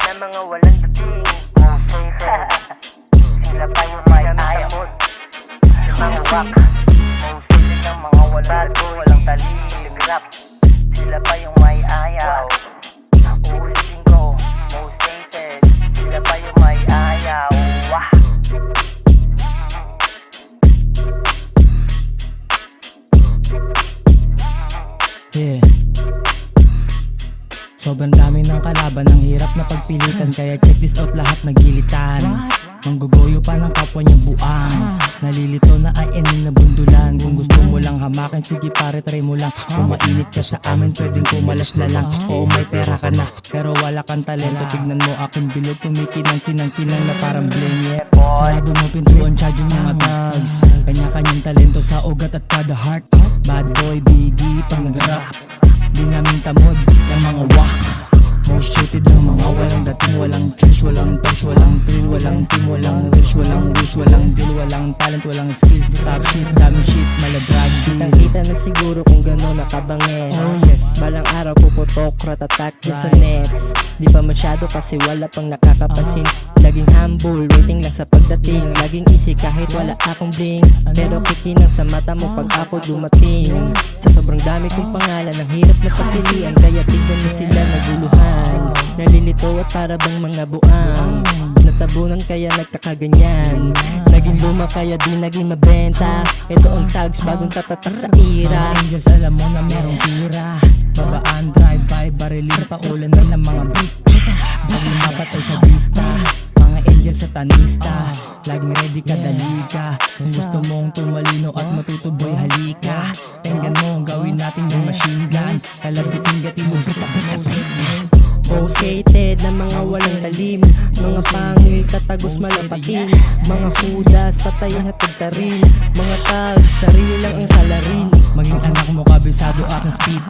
na mga walang dating. Sila pa yung may ayamot. Mga rock, music ng mga walang talig rap. Sila pa yung may ayaw. Uulitin ko, most hated. Sila pa yung may ayaw. Yeah. Sobrang dami ng kalaban, ang hirap na pagpilitan. Kaya check this out, lahat nagilitan. Mangguguyo pa ng kapwa niyang buang. Nalilito na ay ening na bundulan. Kung gusto mo lang hamakin, sige pare try mo lang. Kung mainit ka sa amin, pwedeng kumalas na lang. Oo may pera ka na, pero wala kang talento. Tignan mo aking bilog, kumikinang-kinang-kinang na parang bling. Yeah. Sarado mo pintuan, charging mga tags. Kanya-kanyang talento sa ugat at kada heart. Bad boy, biggie, pang nag-rap. Di namin tamod, yung mga wak. Most shitted ng mga walang dating. Walang trace, walang touch, walang thrill. Walang team, walang reach, walang wish, walang deal. Walang talent, walang skills. Top shit, daming shit, maladrag deal. Kitang-kita na siguro kung gano'n nakabangis. Oh yes. Balang araw puputok, ratatak din sa nets. Di pa masyado kasi wala pang nakakapansin. Laging humble, waiting lang sa pagdating. Laging easy kahit wala akong bling. Pero kitinang sa mata mo pag ako dumating. Sa sobrang dami kong pangalan, ang hirap na pagpilian. Kaya tignan mo sila naguluhan. Nalilito at para bang mga buang. Natabunan kaya nagkakaganyan. Naging luma kaya di naging mabenta. Ito ang tags bagong tatatak sa ira. Mga angels alam mo na merong tira. Babaan, drive-by, barilin, paulan na ng mga beat. Pag lumapatay sa vista, mga angels satanista. Laging ready ka, dali ka. Kung gusto mong tumalino at matutuboy, halika. Tingnan mo, gawin natin yung machine gun. Kalabitin gatilog, pitak-pitak. Most hated na mga walang talim. Mga pangil, tatagos malapatin. Mga hudas, patayin at tagtarin. Mga tags, sarili lang ang salarin. Maging anak mo kabisado aking speed.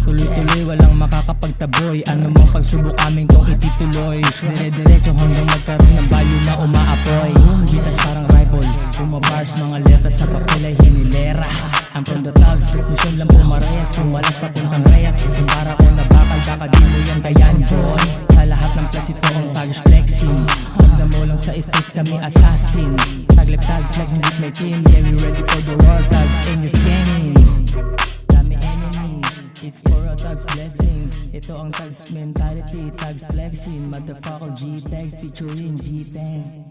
Tuloy-tuloy, walang makakapagtaboy. Ano mong pagsubok aming tong itituloy. Dire-diretso hanggang magkaroon ng value na umaapoy. Bitas parang rival, bumabars mga letra sa papel ay hinilera. I'm from the thugs, mission lang pumarayas. Kung walas papuntang rayas, kung para ko na bakal, baka di mo yan kayan boy. Sa lahat ng flex ito ang thugs flexing. Tagda mo lang sa streets kami assassin. Taglip tag flexing with my team. Yeah, we ready for the war, thugs in your scanning. Dami enemy, it's for a thugs blessing. Ito ang thugs mentality, thugs flexing. Motherfucker G-Tags featuring G-Tang.